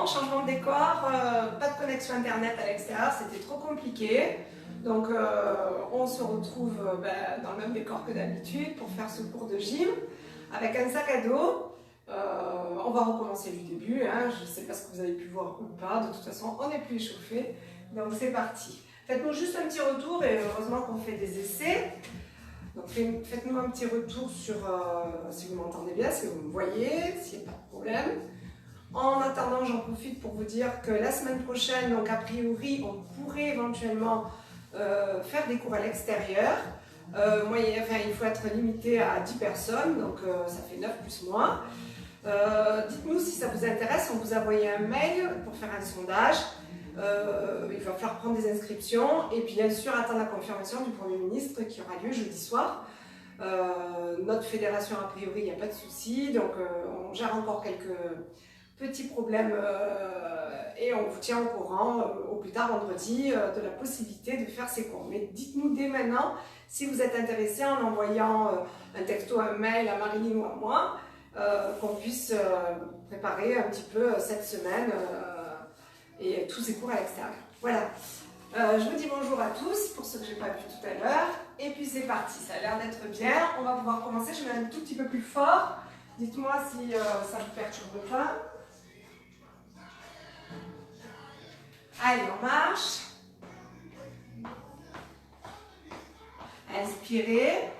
bon, changement de décor, pas de connexion internet à l'extérieur, c'était trop compliqué. Donc on se retrouve dans le même décor que d'habitude pour faire ce cours de gym avec un sac à dos. On va recommencer du début, hein. Je ne sais pas ce que vous avez pu voir ou pas, de toute façon on n'est plus échauffé, donc c'est parti. Faites-nous juste un petit retour et heureusement qu'on fait des essais. Donc faites-nous un petit retour sur si vous m'entendez bien, si vous me voyez, s'il n'y a pas de problème. En attendant, j'en profite pour vous dire que la semaine prochaine, donc a priori, on pourrait éventuellement faire des cours à l'extérieur. Il faut être limité à 10 personnes, donc ça fait 9 plus moi. Dites-nous si ça vous intéresse, on vous a envoyé un mail pour faire un sondage. Il va falloir prendre des inscriptions et puis bien sûr attendre la confirmation du Premier ministre qui aura lieu jeudi soir. Notre fédération, a priori, il n'y a pas de souci, donc on gère encore quelques petits problèmes et on vous tient au courant au plus tard vendredi de la possibilité de faire ces cours. Mais dites-nous dès maintenant si vous êtes intéressé en envoyant un texto, un mail à Marilyn ou à moi, qu'on puisse préparer un petit peu cette semaine et tous ces cours à l'extérieur. Voilà. Je vous dis bonjour à tous, pour ceux que je n'ai pas vu tout à l'heure. Et puis c'est parti, ça a l'air d'être bien. On va pouvoir commencer, je mets un tout petit peu plus fort. Dites-moi si ça ne vous perturbe pas. Allez, on marche. Inspirez.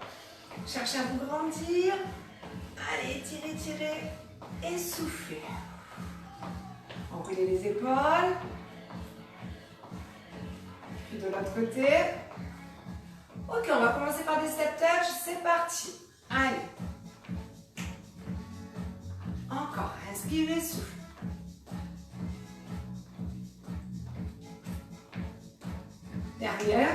Cherchez à vous grandir. Allez, tirez, tirez. Et soufflez. Enroulez les épaules. Puis de l'autre côté. Ok, on va commencer par des step touch. C'est parti. Allez. Encore. Inspirez, soufflez. Derrière.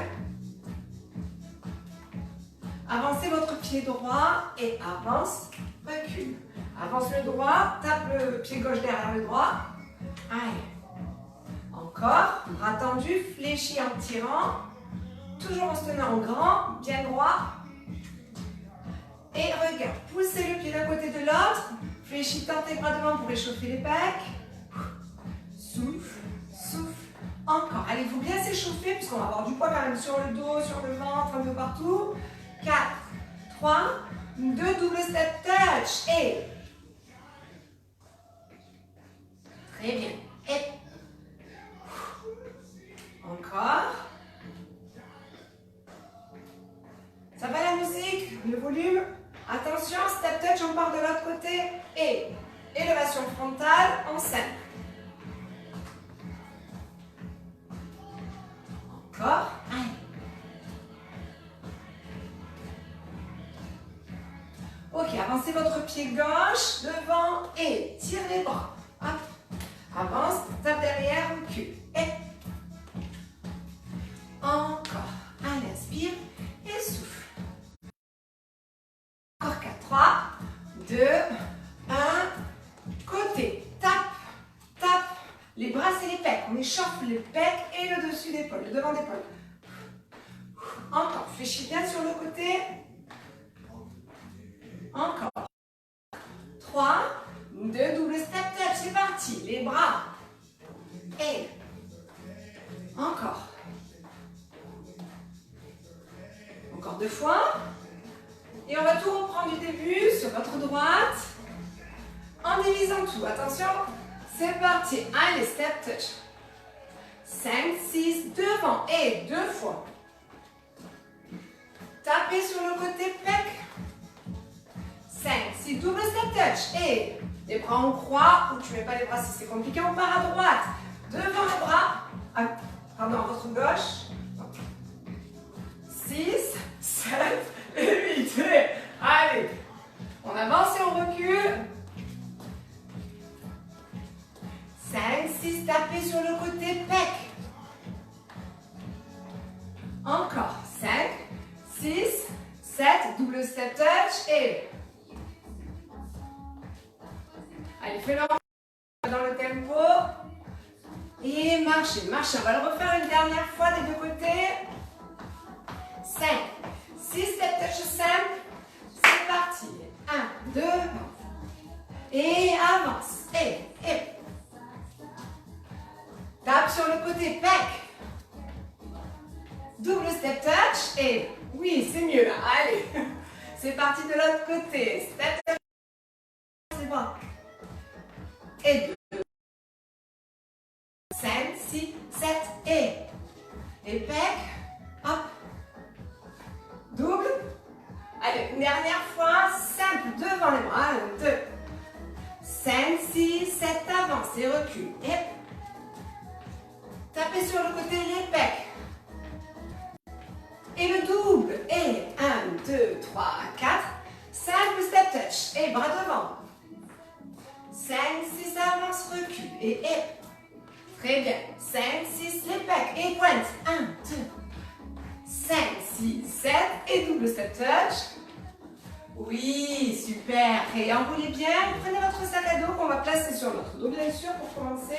Avancez votre pied droit et avance, recule. Avance le droit, tape le pied gauche derrière le droit. Allez. Encore. Bras tendu, fléchi en tirant. Toujours en se tenant en grand, bien droit. Et regarde, poussez le pied d'un côté de l'autre. Fléchis, tentez les bras devant pour échauffer les pecs. Souffle, souffle. Encore. Allez-vous bien s'échauffer puisqu'on va avoir du poids quand même sur le dos, sur le ventre, un peu partout. 4, 3, 2, double step touch. Et. Très bien. Et. Encore. Ça va la musique? Le volume? Attention, step touch, on part de l'autre côté. Et. Élévation frontale en 5. Encore. Allez. Ok, avancez votre pied gauche devant et tire les bras. Hop. Avance, tape derrière, recule. Et. Encore. Allez, inspire et souffle. Encore 4, 3, 2, 1. Côté. Tape, tape. Les bras et les pecs. On échauffe les pecs et le dessus d'épaule, le devant d'épaule. Encore. Fléchis bien sur le côté. Encore. 3, 2, double step touch. C'est parti. Les bras. Et. Encore. Encore 2 fois. Et on va tout reprendre du début sur votre droite. En divisant tout. Attention. C'est parti. Allez, step touch. 5, 6, devant. Et 2 fois. Tapez sur le côté pec. 5, 6, double step touch. Et les bras en croix. Ou tu ne mets pas les bras si c'est compliqué. On part à droite. Devant le bras. Pardon, à votre gauche. 6, 7 et 8. Allez. On avance et on recule. 5, 6, tapez sur le côté pec. Encore. 5, 6, 7, double step touch et... Allez, fais-le dans le tempo. Et marchez, marchez. On va le refaire une dernière fois des deux côtés. 5, 6, step touch simple. C'est parti. 1, 2, et avance. Et. côté, pec. Double step touch. Et oui, c'est mieux là. Allez. C'est parti de l'autre côté. Step touch. C'est bon. Et 2. 5, 6, 7 et pec. Hop. Double. Allez, une dernière fois. Simple devant les bras. 1, 2. 5, 6, 7, avance et recule. Et tapez sur le côté les pecs. Et le double. Et 1, 2, 3, 4. Simple step touch. Et bras devant. 5, 6, avance, recule. Et très bien. 5, 6, les pecs. Et pointe. 1, 2, 5, 6, 7. Et double step touch. Oui, super. Et enroulez bien. Prenez votre sac à dos qu'on va placer sur notre dos, bien sûr, pour commencer.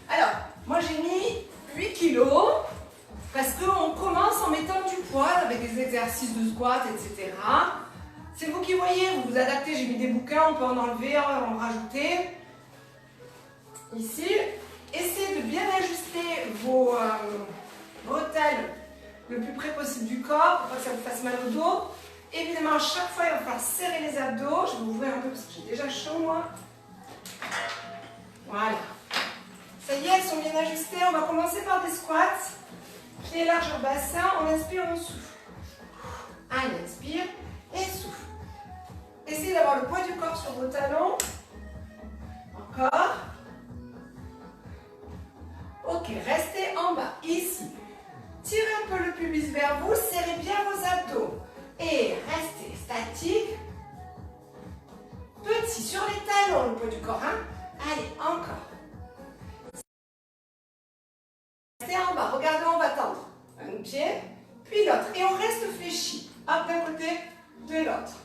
Alors, moi j'ai mis 8 kilos parce qu'on commence en mettant du poids avec des exercices de squat, etc. C'est vous qui voyez, vous vous adaptez. J'ai mis des bouquins, on peut en enlever, en rajouter. Ici, essayez de bien ajuster vos bretelles le plus près possible du corps pour pas que ça vous fasse mal au dos. Évidemment, à chaque fois, il va falloir serrer les abdos. Je vais vous ouvrir un peu parce que j'ai déjà chaud, moi. Voilà. Ça y est, elles sont bien ajustées. On va commencer par des squats. Pieds larges au bassin. On inspire, on souffle. Allez, inspire et souffle. Essayez d'avoir le poids du corps sur vos talons. Encore. Ok, restez en bas. Ici. Tirez un peu le pubis vers vous. Serrez bien vos abdos. Et restez statique. Petit sur les talons, le poids du corps. Hein? Allez, encore. Restez en bas. Regardez, on va tendre. Un pied, puis l'autre. Et on reste fléchi. Hop, d'un côté, de l'autre.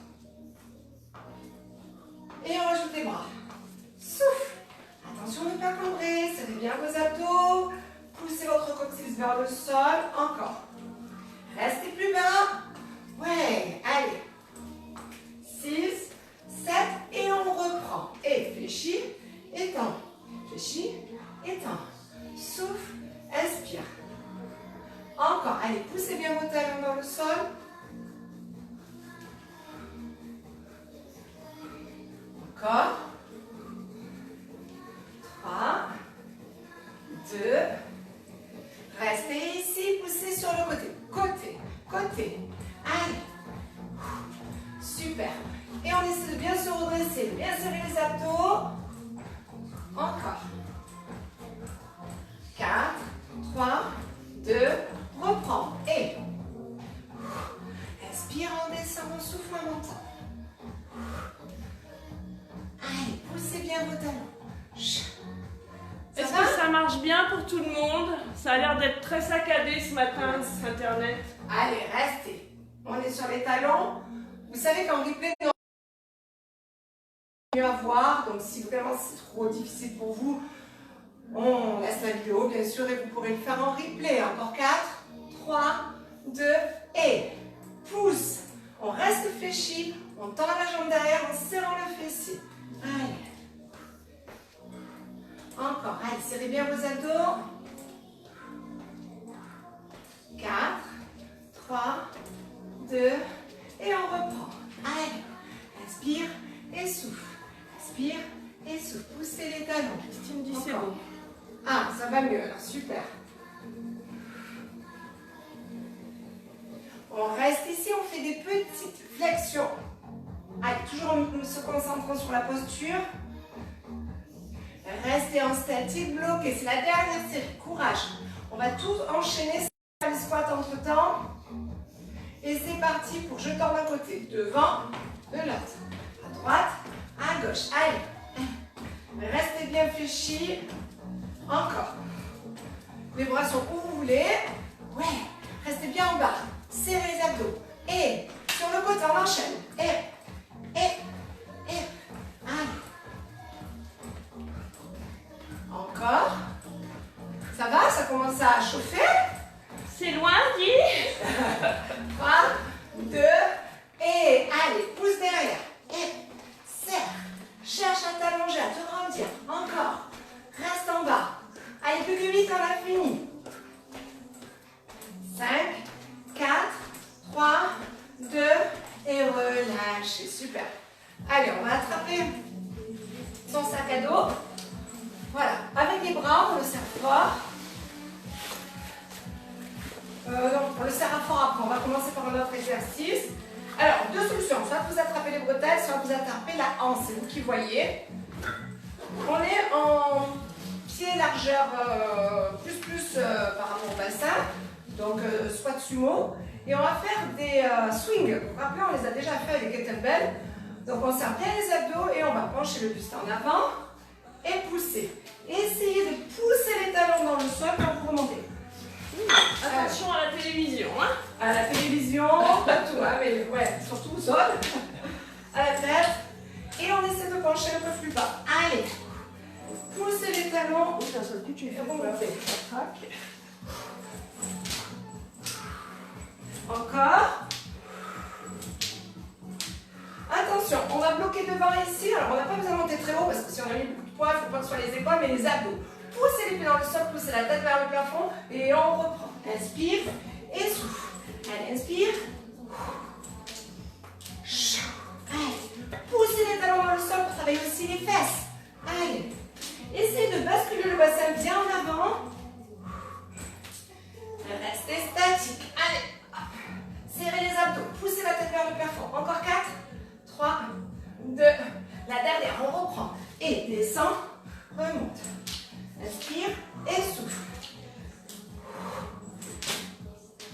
Et on rajoute les bras. Souffle. Attention de ne pas cambrer. Serrez bien vos abdos. Poussez votre coccyx vers le sol. Encore. Restez plus bas. Ouais, allez. 6, 7, et on reprend. Et fléchis, étends. Fléchis, étends. Souffle, inspire. Encore, allez, poussez bien vos talons dans le sol. Encore. 3, 2. Restez ici, poussez sur le côté. Côté, côté. Allez. Super. Et on essaie de bien se redresser, de bien serrer les abdos. Encore. 4, 3, 2, reprends. Et inspire, on descend, on souffle en montant. Allez, poussez bien vos talons. Est-ce que ça marche bien pour tout le monde? Ça a l'air d'être très saccadé ce matin, Internet. Allez, restez. On est sur les talons. Vous savez qu'en replay, on mieux à voir. Donc si vraiment c'est trop difficile pour vous, on laisse la vidéo bien sûr et vous pourrez le faire en replay. Encore 4, 3, 2 et pousse. On reste fléchi. On tend la jambe derrière en serrant le fessier. Allez. Encore. Allez, serrez bien vos abdos. 4, 3, 2, et on reprend. Allez, inspire et souffle. Inspire et souffle. Poussez les talons. Christine dit c'est bon. Ah, ça va mieux alors, super. On reste ici, on fait des petites flexions. Allez, toujours en se concentrant sur la posture. Restez en statique, bloqué. C'est la dernière série. Courage. On va tout enchaîner. Les squats entre temps. Et c'est parti pour je tends d'un côté. Devant, de l'autre. À droite, à gauche. Allez. Restez bien fléchis. Encore. Les bras sont où vous voulez. Ouais. Restez bien en bas. Serrez les abdos. Et sur le côté, on enchaîne. Et. Allez. Encore. Ça va? Ça commence à chauffer? C'est loin, dis. 3, 2, et allez, pousse derrière. Et serre. Cherche à t'allonger, à te grandir. Encore. Reste en bas. Allez, plus que 8 en dos. Voilà, avec les bras, on le serre fort. Non, on le serre à fort après. On va commencer par un autre exercice. Alors, deux solutions. Soit vous attrapez les bretelles, soit vous attrapez la hanche. C'est vous qui voyez. On est en pied largeur plus par rapport au bassin. Donc, squat sumo. Et on va faire des swings. Vous vous rappelez, on les a déjà fait avec les kettlebells. Donc, on serre bien les abdos et on va pencher le buste en avant et pousser. Essayez de pousser les talons dans le sol quand vous remontez. Attention à la télévision, hein. À la télévision, partout, hein, mais ouais, surtout au sol. À la tête. Et on essaie de pencher un peu plus bas. Allez. Poussez les talons. Oui, d'un seul coup, tu fais remonter. Encore. Attention, on va bloquer devant ici. Alors, on n'a pas besoin de monter très haut parce que si on a mis beaucoup de poids, il ne faut pas que ce soit les épaules, mais les abdos. Poussez les pieds dans le sol, poussez la tête vers le plafond et on reprend. Inspire et souffle. Allez, inspire. Allez, poussez les talons dans le sol pour travailler aussi les fesses. Allez, essayez de basculer le bassin bien en avant. Restez statique. Allez, serrez les abdos, poussez la tête vers le plafond. Encore 4, 3, 2, la dernière, on reprend. Et descend, remonte. Inspire et souffle.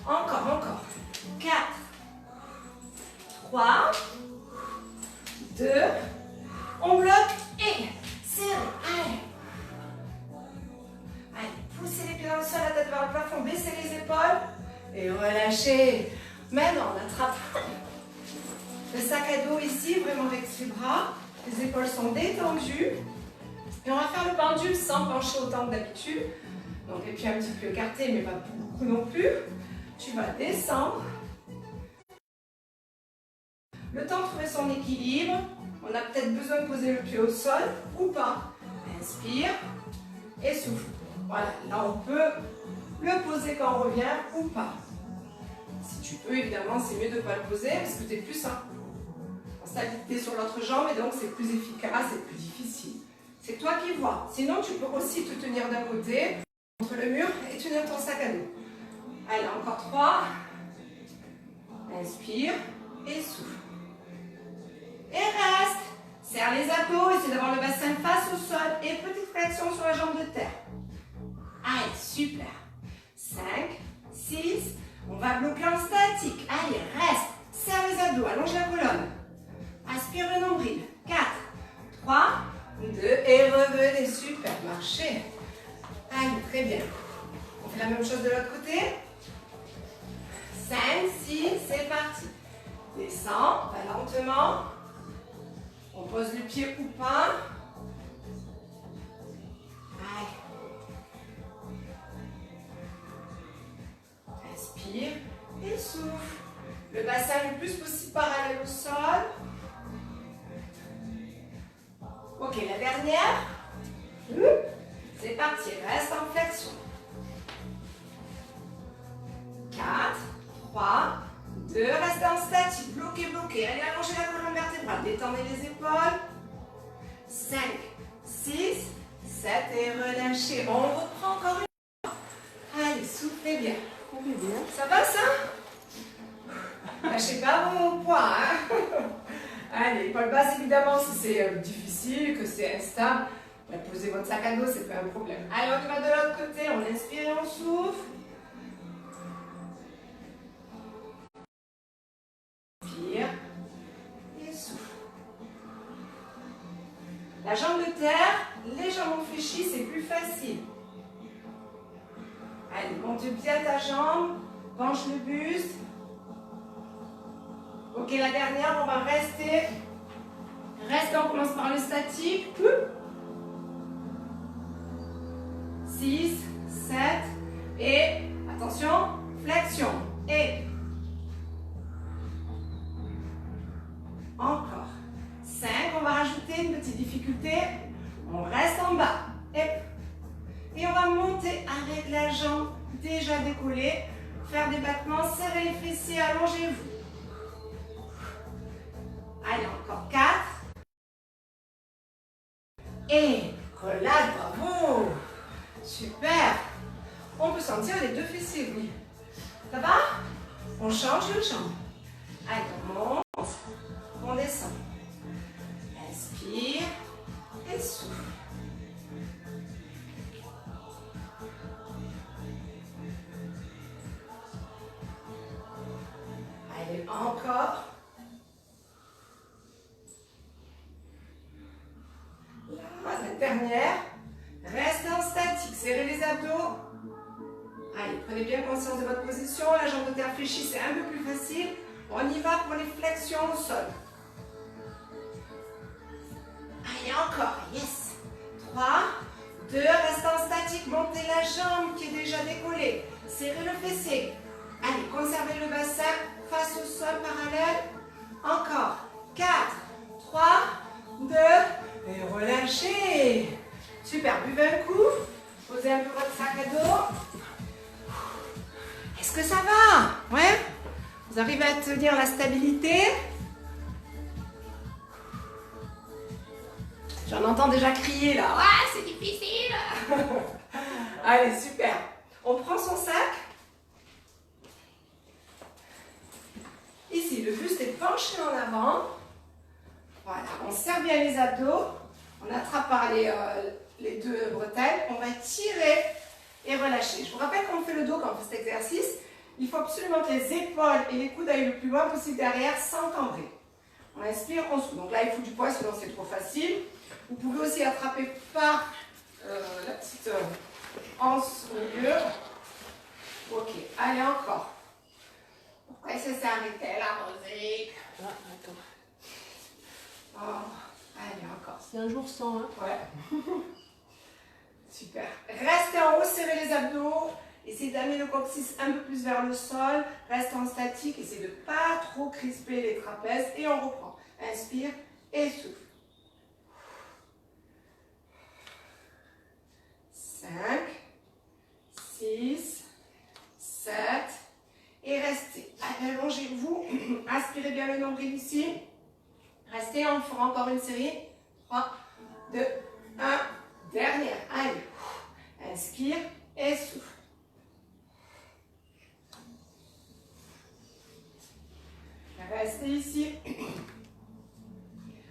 Encore. 4, 3, 2, on bloque et serrez. Allez. Allez, poussez les pieds dans le sol, la tête vers le plafond, baissez les épaules et relâchez. Maintenant, on attrape le sac à dos ici, vraiment avec ses bras. Les épaules sont détendues. Et on va faire le pendule sans pencher autant que d'habitude. Donc les pieds un petit peu écartés, mais pas beaucoup non plus. Tu vas descendre. Le temps de trouver son équilibre. On a peut-être besoin de poser le pied au sol ou pas. Inspire et souffle. Voilà, là on peut le poser quand on revient ou pas. Si tu peux, évidemment, c'est mieux de ne pas le poser parce que tu es plus en stabilité sur l'autre jambe et donc c'est plus efficace et plus difficile. C'est toi qui vois. Sinon, tu peux aussi te tenir d'un côté, contre le mur, et tenir ton sac à dos. Allez, encore 3. Inspire et souffle. Et reste. Serre les abdos, essaie d'avoir le bassin face au sol et petite flexion sur la jambe de terre. Allez, super. 5, 6. On va bloquer en statique. Allez, reste. Serre les abdos, allonge la colonne. Aspire le nombril. 4, 3, 2 et revenez, super, marchez. Allez, très bien. On fait la même chose de l'autre côté. 5, 6, c'est parti. Descends, va lentement. On pose le pied ou pas. Allez. Inspire et souffle. Le bassin le plus possible parallèle au sol. Ok, la dernière. C'est parti, reste en flexion. 4, 3, 2, restez en statique. Bloquez. Allez, allongez la colonne vertébrale. Détendez les épaules. 5, 6, 7 et relâchez. On reprend encore une fois. Allez, soufflez bien. Ça va ça? Lâchez pas vos poids. Hein. Allez, épaule basse évidemment si c'est difficile, que c'est instable. Posez votre sac à dos, c'est pas un problème. Allez, on va de l'autre côté, on inspire et on souffle. Inspire et souffle. La jambe de terre, les jambes fléchies, c'est plus facile. Allez, monte bien ta jambe, penche le buste. Ok, la dernière, on va rester. Reste, on commence par le statique. 6, 7 et attention, flexion. Et encore. 5, on va rajouter une petite difficulté. On reste en bas. Et on va monter avec la jambe déjà décollée. Faire des battements, serrez les fessiers, allongez-vous. Allez, encore 4. Et relâche, bravo. Super. On peut sentir les deux fessiers, oui. Ça va? On change de jambe. Allez, on monte, on descend. Inspire et souffle. Allez, encore. Là, la dernière. Restez en statique, serrez les abdos. Allez, prenez bien conscience de votre position. La jambe de terre fléchie, c'est un peu plus facile. On y va pour les flexions au sol. Allez, encore. Yes. 3, 2, restez en statique. Montez la jambe qui est déjà décollée. Serrez le fessier. Allez, conservez le bassin face au sol parallèle. Encore. 4, 3, 2, et relâchez. Super, buvez un coup. Posez un peu votre sac à dos. Est-ce que ça va? Ouais? Vous arrivez à tenir la stabilité? J'en entends déjà crier là. Ah, c'est difficile. Allez, super. On prend son sac. Ici, le buste est penché en avant. Voilà, on serre bien les abdos. On attrape par les deux bretelles. On va tirer et relâcher. Je vous rappelle quand on fait le dos, quand on fait cet exercice, il faut absolument que les épaules et les coudes aillent le plus loin possible derrière sans cambrer. On inspire, on souffle. Donc là, il faut du poids, sinon c'est trop facile. Vous pouvez aussi attraper par la petite anse au milieu. Ok, allez encore. Pourquoi ça s'est arrêté la musique? Ah, attends. Oh, allez, encore. C'est un jour sans, hein? Ouais. Super. Restez en haut, serrez les abdos. Essayez d'amener le coccyx un peu plus vers le sol. Restez en statique. Essayez de ne pas trop crisper les trapèzes. Et on reprend. Inspire et souffle. 5, 6, 7. Et restez. Allez, allongez-vous. Aspirez bien le nombril ici. Restez, on fera encore une série. 3, 2, 1. Dernière. Allez. Inspire et souffle. Restez ici.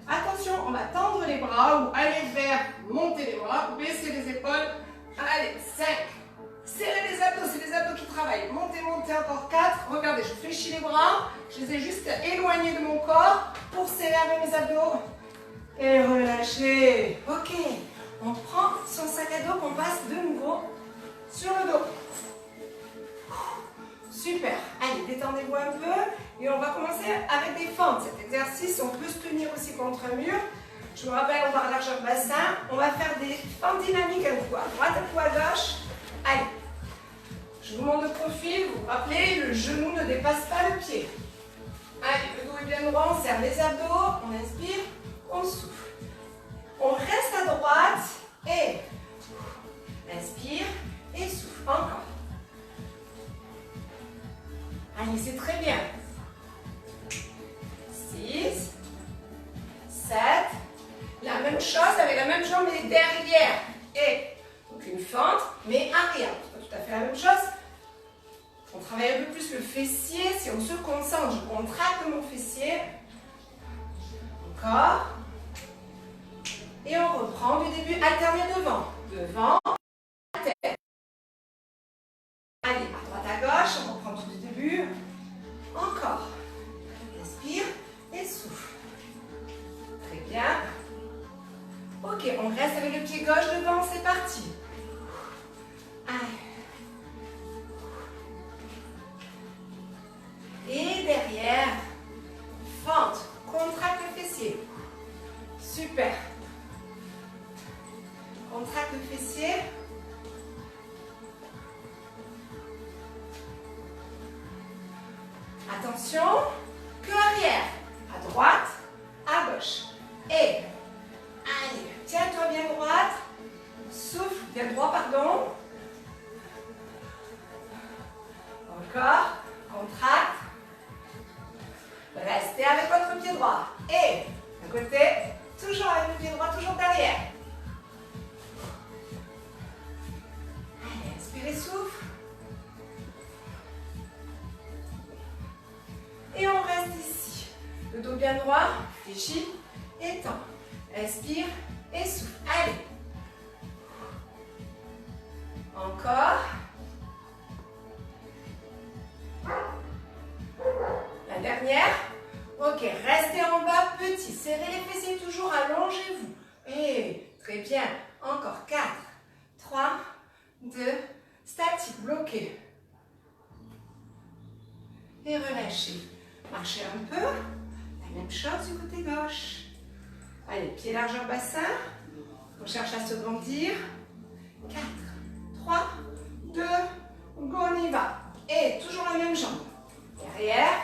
Attention, on va tendre les bras ou aller vers, monter les bras, baisser les épaules. Allez, 5. Serrez les abdos, c'est les abdos qui travaillent. Montez, montez, encore 4. Regardez, je fléchis les bras. Je les ai juste éloignés de mon corps pour serrer avec mes abdos. Et relâchez. Ok, on prend son sac à dos qu'on passe de nouveau sur le dos. Super. Allez, détendez-vous un peu. Et on va commencer avec des fentes. Cet exercice, on peut se tenir aussi contre un mur. Je vous rappelle, on va largeur bassin. On va faire des fentes dynamiques, un coup à droite, un coup à gauche. Allez. Je vous montre le profil. Vous vous rappelez, le genou ne dépasse pas le pied. Allez, le dos est bien droit. On serre les abdos. On inspire. On souffle. On reste à droite. Et inspire. Et souffle. Encore. Allez, c'est très bien. 6, 7. La même chose avec la même jambe mais derrière. Et donc une fente, mais arrière. C'est pas tout à fait la même chose. On travaille un peu plus le fessier. Si on se concentre, je contracte mon fessier. Encore. Et on reprend du début. Alterner devant. Devant. Alter. Allez, à droite, à gauche. On reprend tout du début. Encore. Inspire et souffle. Très bien. Ok, on reste avec le pied gauche devant. C'est parti. Allez. Et derrière, fente. Contracte le fessier. Super. Contracte le fessier. Attention, que arrière, à droite, à gauche. Et, allez, tiens-toi bien droite, souffle, bien droit, pardon. Encore, contracte. Restez avec votre pied droit. Et, d'un côté, toujours avec le pied droit, toujours derrière. et souffle. Allez. Encore. La dernière. Ok, restez en bas, petit. Serrez les fessiers toujours, allongez-vous. Et très bien. Encore 4, 3, 2, statique, bloqué. Et relâchez. Marchez un peu. La même chose du côté gauche. Allez, pied largeur bassin. On cherche à se grandir. 4, 3, 2, go, on y va. Et toujours la même jambe. Derrière.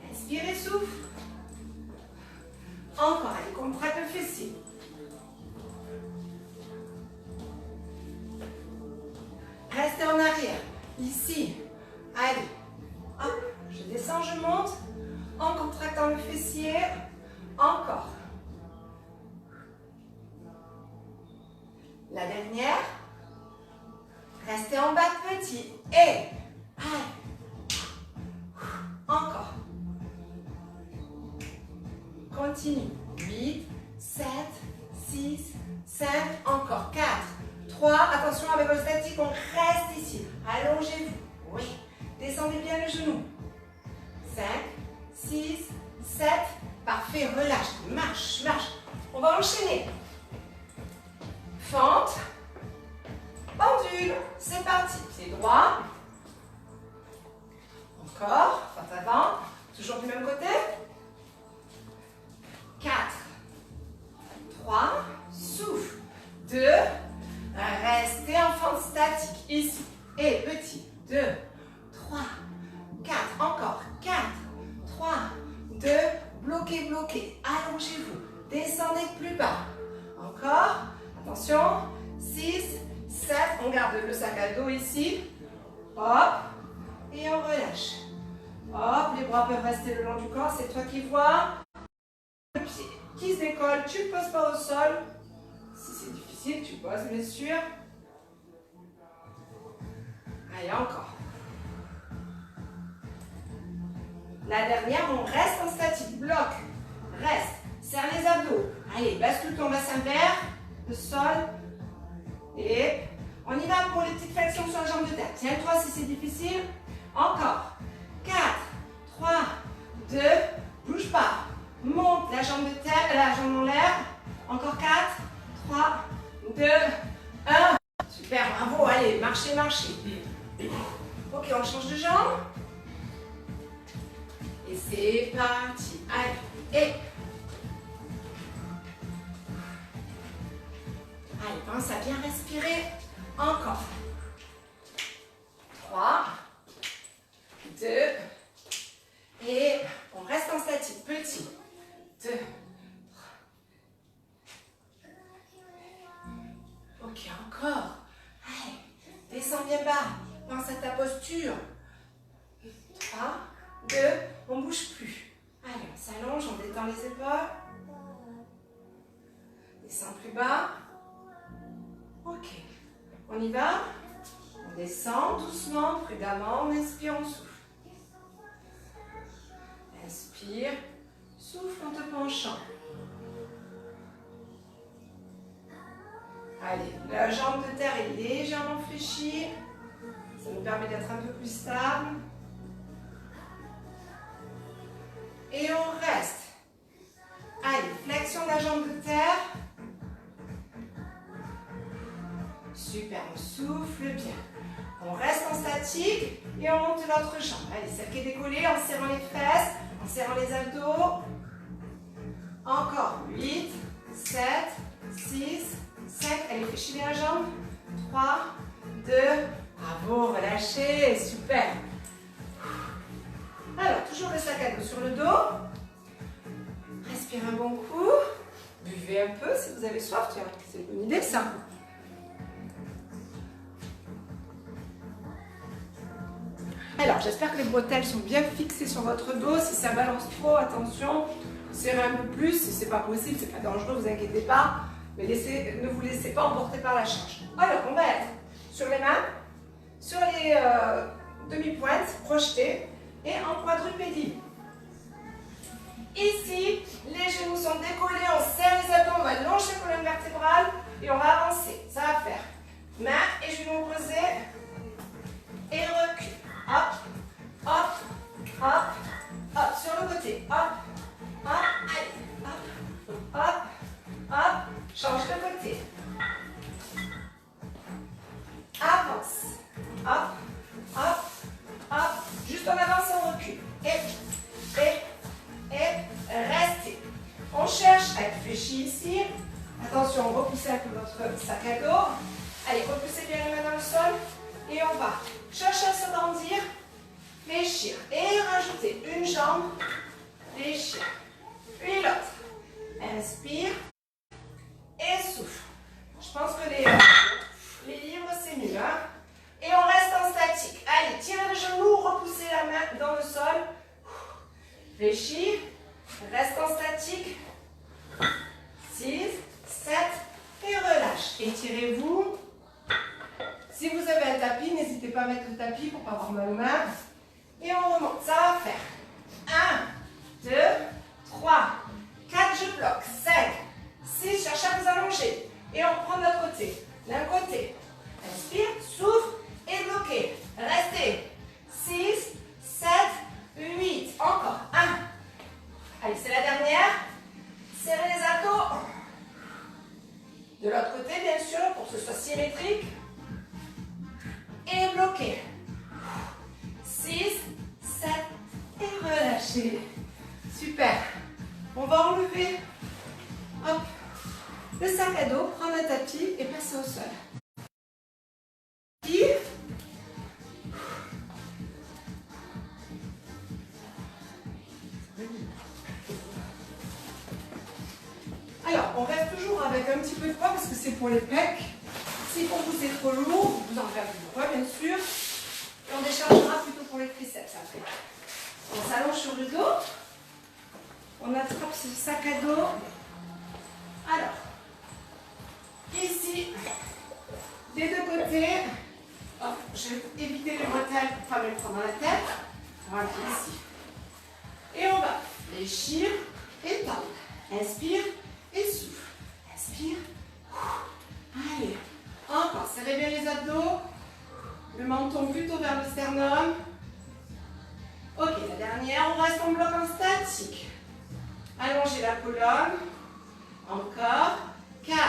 Inspirez, souffle. Encore, allez, contracte le fessier. Restez en arrière. Ici. Allez. Hop, je descends, je monte. En contractant le fessier. Encore. La dernière. Restez en bas, petit. Et. Allez. Encore. Continue. 8, 7, 6, 5. Encore. 4, 3. Attention avec le statique, on reste ici. Allongez-vous. Oui. Descendez bien le genou. 5, 6, 7. Parfait. Relâche. Marche, marche. On va enchaîner. Fente. Pendule. C'est parti. Pied droit. Encore. Fente avant. Toujours du même côté. 4, 3, souffle. 2, restez en fente statique. Ici. Et petit. 2, 3, 4. Encore. 4, 3, 2. Bloquez, bloquez. Allongez-vous. Descendez plus bas. Encore. Attention. 6, 7. On garde le sac à dos ici. Hop. Et on relâche. Hop. Les bras peuvent rester le long du corps. C'est toi qui vois. Le pied qui se décolle. Tu ne poses pas au sol. Si c'est difficile, tu poses, bien sûr. Allez, encore. La dernière, on reste en statique. Bloc. Reste. Serre les abdos. Allez, bascule ton bassin vers le sol. Et on y va pour les petites flexions sur la jambe de terre. Tiens-toi si c'est difficile. Encore. 4, 3, 2, bouge pas. Monte la jambe de terre, la jambe en l'air. Encore 4, 3, 2, 1. Super, bravo. Allez, marchez, marchez. Ok, on change de jambe. Et c'est parti. Allez, et. Allez, pense à bien respirer. Encore. 3, 2, et on reste en statique. Petit. 2, 3. Ok, encore. Allez, descends bien bas. Pense à ta posture. 3, 2, on ne bouge plus. Allez, on s'allonge, on détend les épaules. Descends plus bas. Ok, on y va. On descend doucement, prudemment. On inspire, on souffle. Inspire, souffle en te penchant. Allez, la jambe de terre est légèrement fléchie. Ça nous permet d'être un peu plus stable. Et on reste. Allez, flexion de la jambe de terre. Super, on souffle bien. On reste en statique et on monte l'autre jambe. Allez, celle qui est décollée en serrant les fesses, en serrant les abdos. Encore. 8, 7, 6, 5. Allez, fléchis bien la jambe. 3, 2, bravo, relâchez, super. Alors, toujours le sac à dos sur le dos. Respire un bon coup. Buvez un peu si vous avez soif. Tiens, c'est une bonne idée ça. Alors, j'espère que les bretelles sont bien fixées sur votre dos. Si ça balance trop, attention, serrez un peu plus. Si ce n'est pas possible, ce n'est pas dangereux, ne vous inquiétez pas. Mais ne vous laissez pas emporter par la charge. Alors, on va être sur les mains, sur les demi-pointes, projetées, et en quadrupédie. Ici, les genoux sont décollés, on serre les abdos, on va longer la colonne vertébrale et on va avancer. Ça va faire main et genoux opposés et recul. Hop, hop, hop, hop, sur le côté. Hop, hop, allez, hop, hop, hop, change de côté. Avance. Hop, hop, hop, juste en avance et on recule. Et restez. On cherche à être fléchi ici. Attention, repoussez un peu votre sac à dos. Allez, repoussez bien les mains dans le sol. Et on va chercher à se grandir, fléchir. Et rajouter une jambe, fléchir. Puis l'autre. Inspire. Et souffle. Je pense que les livres, c'est mieux. Hein? Et on reste en statique. Allez, tirez le genou, repoussez la main dans le sol. Fléchis. Reste en statique. 6, 7 et relâche. Étirez-vous. Si vous avez un tapis, n'hésitez pas à mettre le tapis pour ne pas avoir mal aux mains. Et on remonte. Ça va faire 1, 2, 3, 4, je bloque. 5, 6, cherchez à vous allonger. Et on reprend de l'autre côté. D'un côté. Inspire, souffle et bloquez. Restez. 6, 7, 8. Encore. 1. Allez, c'est la dernière. Serrez les abdos. De l'autre côté, bien sûr, pour que ce soit symétrique. Et bloquez. 6, 7 et relâchez. Super. On va enlever hop, le sac à dos, prendre un tapis et passer au sol. Alors, on reste toujours avec un petit peu de poids parce que c'est pour les pecs. Si pour vous c'est trop lourd, vous enlevez un peu de poids bien sûr. Et on déchargera plutôt pour les triceps après. On s'allonge sur le dos. On attrape ce sac à dos. Alors, ici, des deux côtés. Hop, je vais éviter les bretelles pour ne pas me le prendre dans la tête. Voilà, ici. Et on va fléchir et tendre. Inspire et souffle. Inspire. Allez. Encore. Serrez bien les abdos. Le menton plutôt vers le sternum. Ok, la dernière. On reste en bloc en statique. Allongez la colonne. Encore. 4.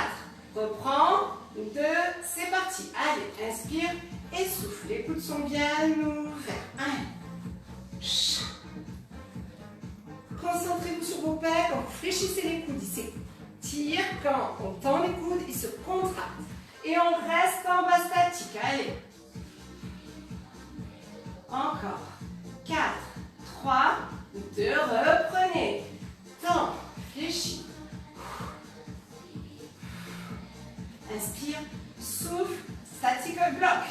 Reprends. 2. C'est parti. Allez, inspire et souffle. Les coudes sont bien ouverts. 1. Concentrez-vous sur vos pecs. Quand vous fléchissez les coudes, ils s'étirent. Quand on tend les coudes, ils se contractent. Et on reste en bas statique. Allez. Encore. 4, 3, 2. Reprenez. Tend. Fléchis. Inspire. Souffle. Statique bloc.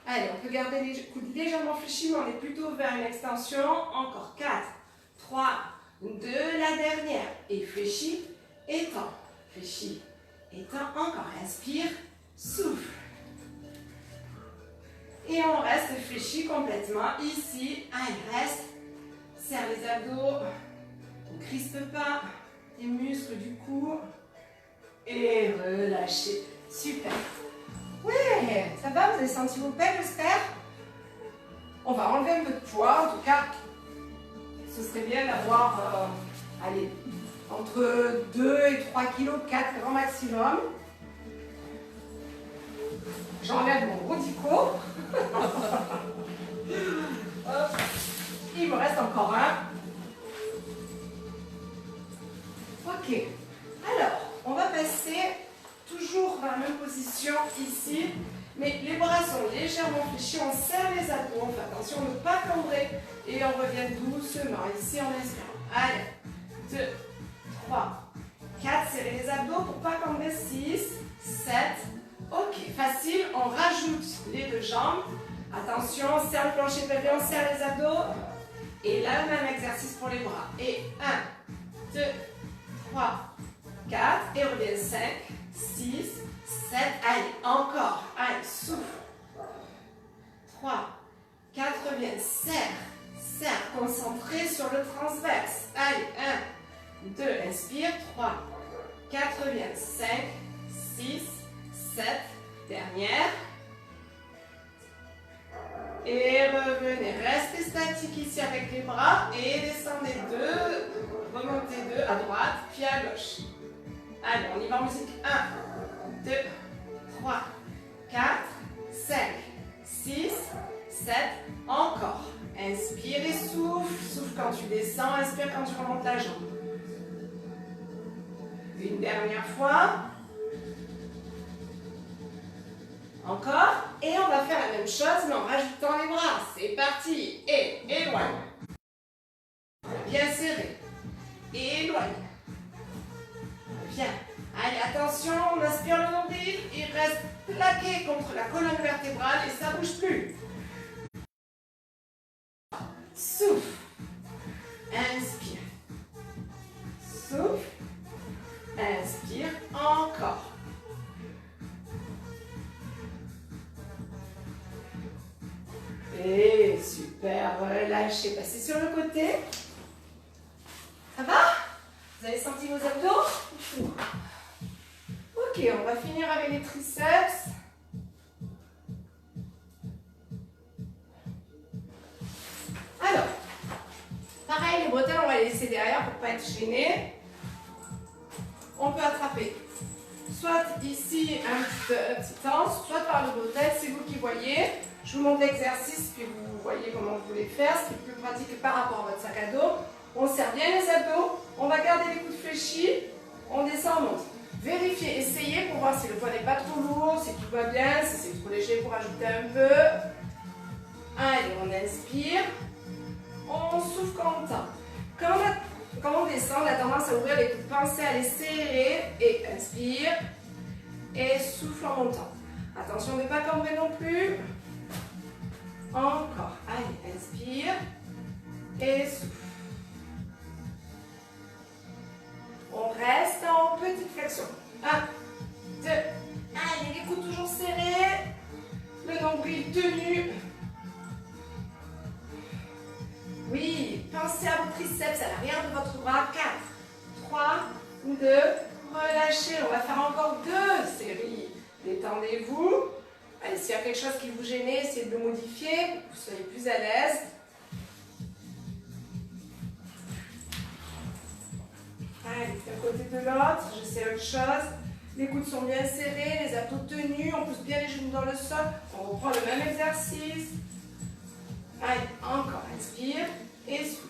Allez, on peut garder les coudes légèrement fléchis, mais on est plutôt vers une extension. Encore 4, 3, 2. La dernière. Et fléchis. Étends. Fléchis. Étends. Encore. Inspire. Souffle. Et on reste fléchi complètement. Ici, allez, reste. Serre les abdos. Ne crispe pas les muscles du cou. Et relâchez. Super. Ouais, ça va, vous avez senti vos pecs, j'espère. On va enlever un peu de poids. En tout cas, ce serait bien d'avoir, allez, entre 2 et 3 kg, 4 grand maximum. J'enlève mon gros dico. Il me reste encore un. Ok. Alors, on va passer toujours dans la même position ici. Mais les bras sont légèrement fléchis. On serre les abdos. On fait attention de ne pas cambrer. Et on revient doucement. Ici, on inspire. Allez. 2, 3, 4. Serrez les abdos pour ne pas cambrer. 6, 7. Ok, facile, on rajoute les deux jambes. Attention, on serre le plancher pelvien, on serre les abdos. Et là, le même exercice pour les bras. Et 1, 2, 3, 4. Et on revient 5, 6, 7. Allez, encore. Allez, souffle. 3, 4, reviens, serre. serre, concentré sur le transverse. Allez, 1, 2, inspire, 3, 4, bien, 5, 6, 7, dernière. Et revenez, restez statique ici avec les bras et descendez 2, remontez 2 à droite, puis à gauche. Allez, on y va en musique. 1, 2, 3, 4, 5, 6, 7, encore. Inspire et souffle, souffle quand tu descends, inspire quand tu remontes la jambe. Une dernière fois. Encore. Et on va faire la même chose, mais en rajoutant les bras. C'est parti. Et éloigne. Bien serré. Et éloigne. Bien. Allez, attention, on inspire le nombril. Il reste plaqué contre la colonne vertébrale et ça ne bouge plus. Souffle. Inspire. Souffle. Inspire. Encore. Et super, relâchez, passez sur le côté. Ça va? Vous avez senti vos abdos? Ok, on va finir avec les triceps. Alors, pareil, les bretelles, on va les laisser derrière pour ne pas être gêné. On peut attraper soit ici un petit temps, soit par les bretelles, c'est vous qui voyez. Je vous montre l'exercice, puis vous voyez comment vous voulez faire, ce qui est plus pratique par rapport à votre sac à dos. On serre bien les abdos, on va garder les coudes fléchis, on descend, on monte. Vérifiez, essayez pour voir si le poids n'est pas trop lourd, si tout va bien, si c'est trop léger pour ajouter un peu. Allez, on inspire, on souffle quand on tend. Quand on descend, on a tendance à ouvrir les coudes, pensez à les serrer et inspire et souffle en montant. Attention de ne pas cambrer non plus. Encore. Allez, inspire et souffle. On reste en petite flexion. 1, 2, allez, les coudes toujours serrés. Le nombril tenu. Oui, pensez à vos triceps à l'arrière de votre bras. 4, 3, 2, relâchez. On va faire encore 2 séries. Détendez-vous. Allez, s'il y a quelque chose qui vous gêne, essayez de le modifier pour que vous soyez plus à l'aise. Allez, d'un côté de l'autre, j'essaie autre chose. Les coudes sont bien serrés, les abdos tenus, on pousse bien les genoux dans le sol. On reprend le même exercice. Allez, encore, inspire et souffle.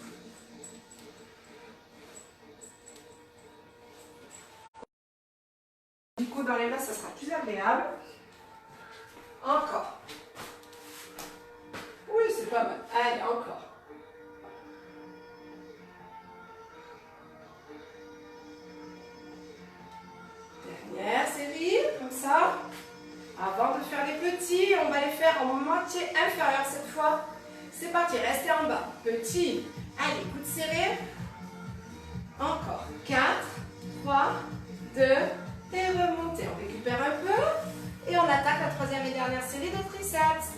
Du coup, dans les mains, ça sera plus agréable. Encore. Oui, c'est pas mal. Allez, encore. Dernière série, comme ça. Avant de faire les petits, on va les faire en moitié inférieure cette fois. C'est parti, restez en bas. Petit. Allez, coude serré. Encore. 4, 3, 2, et remontez. On récupère un peu. Et on attaque la troisième et dernière série de triceps.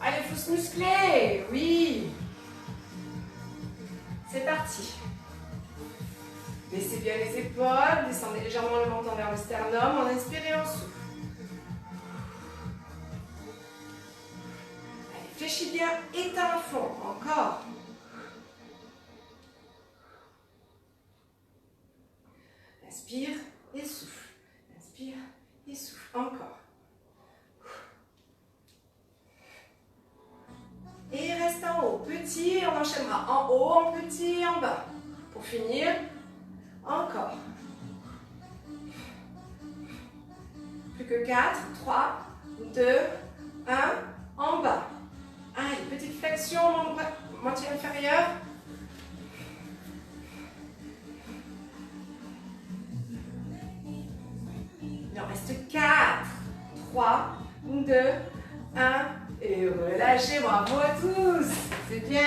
Allez, il faut se muscler. Oui. C'est parti. Baissez bien les épaules. Descendez légèrement le menton vers le sternum. On inspire et on souffle. Allez, fléchis bien. Éteins à fond. Encore. Inspire et souffle. Inspire. Et souffle, encore. Et reste en haut. Petit, on enchaînera en haut, en petit et en bas. Pour finir, encore. Plus que 4, 3, 2, 1, en bas. Allez, petite flexion, moitié inférieure. Il en reste 4, 3, 2, 1 et relâchez, bravo à tous, c'est bien.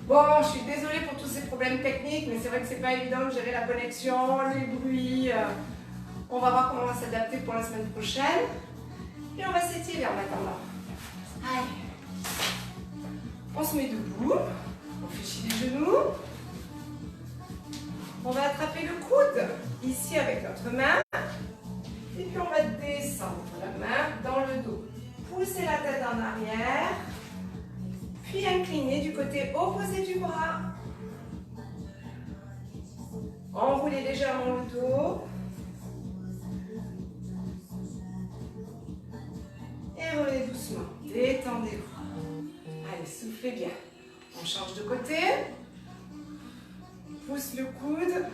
Bon, je suis désolée pour tous ces problèmes techniques, mais c'est vrai que c'est pas évident de gérer la connexion, les bruits. On va voir comment on va s'adapter pour la semaine prochaine. Et on va s'étirer en attendant. Allez. On se met debout, on fléchit les genoux. On va attraper le coude, ici avec notre main. Et puis on va descendre la main dans le dos. Pousser la tête en arrière. Puis incliner du côté opposé du bras. Enroulez légèrement le dos. Et revenez doucement. Détendez-vous. Allez, soufflez bien. On change de côté. Pousse le coude.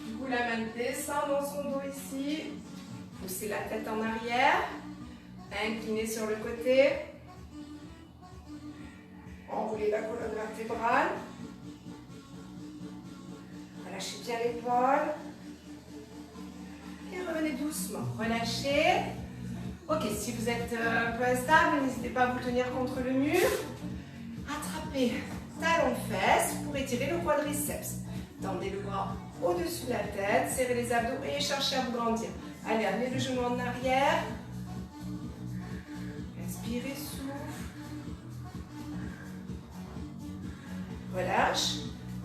Du coup, la main descend dans son dos ici. Poussez la tête en arrière. Inclinez sur le côté. Enroulez la colonne vertébrale. Relâchez bien l'épaule. Et revenez doucement. Relâchez. Ok, si vous êtes un peu instable, n'hésitez pas à vous tenir contre le mur. Attrapez talons-fesses pour étirer le quadriceps. Tendez le bras au-dessus de la tête, serrez les abdos et cherchez à vous grandir. Allez, amenez le genou en arrière. Inspirez, souffle. Relâche.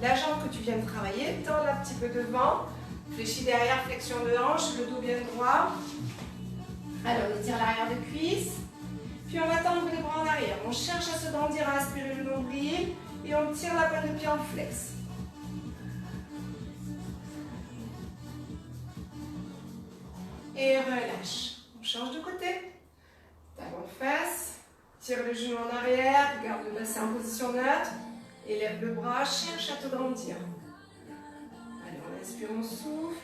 La jambe que tu viens de travailler, tends un petit peu devant. Fléchis derrière, flexion de hanche, le dos bien droit. Alors, on étire l'arrière de cuisse. Puis on va tendre les bras en arrière. On cherche à se grandir, à aspirer le nombril. Et on tire la pointe de pied en flex. Et relâche. On change de côté. Talon face. Tire le genou en arrière. Garde le bassin en position neutre. Élève le bras. Cherche à te grandir. Allez, on inspire, on souffle.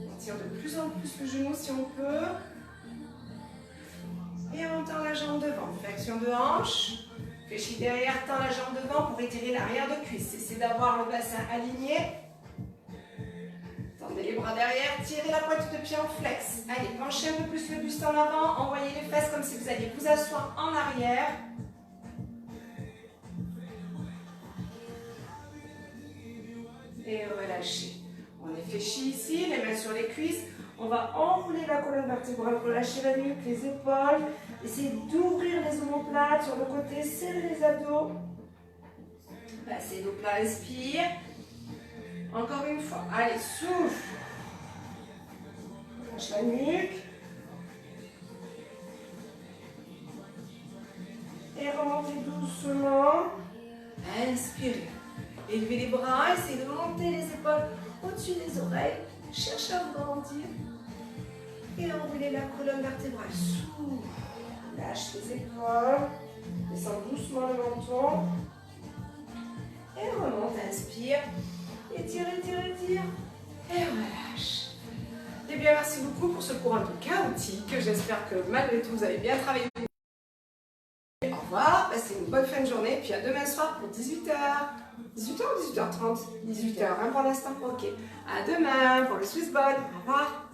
On tire de plus en plus le genou si on peut. Et on tend la jambe devant. Flexion de hanche. Fléchis derrière, tends la jambe devant pour étirer l'arrière de cuisse. Essayez d'avoir le bassin aligné. Tendez les bras derrière, tirez la pointe de pied en flex. Allez, penchez un peu plus le buste en avant. Envoyez les fesses comme si vous alliez vous asseoir en arrière. Et relâchez. On est fléchi ici, les mains sur les cuisses. On va enrouler la colonne vertébrale, relâcher la nuque, les épaules. Essayez d'ouvrir les omoplates sur le côté, serrez les abdos. Passez dos plat, inspire. Encore une fois. Allez, souffle. Lâche la nuque. Et remontez doucement. Inspirez. Élevez les bras, essayez de monter les épaules au-dessus des oreilles. Cherchez à vous grandir. Et enroulez la colonne vertébrale. Souffle. Lâche les épaules. Descends doucement le menton. Et remonte, inspire. Étire, étire, étire. Et relâche. Eh bien, merci beaucoup pour ce cours un peu chaotique. J'espère que malgré tout, vous avez bien travaillé. Au revoir, passez une bonne fin de journée. Puis à demain soir pour 18h. 18h ou 18h30 18h, hein, pour l'instant. Ok. À demain pour le Swiss Ball. Au revoir.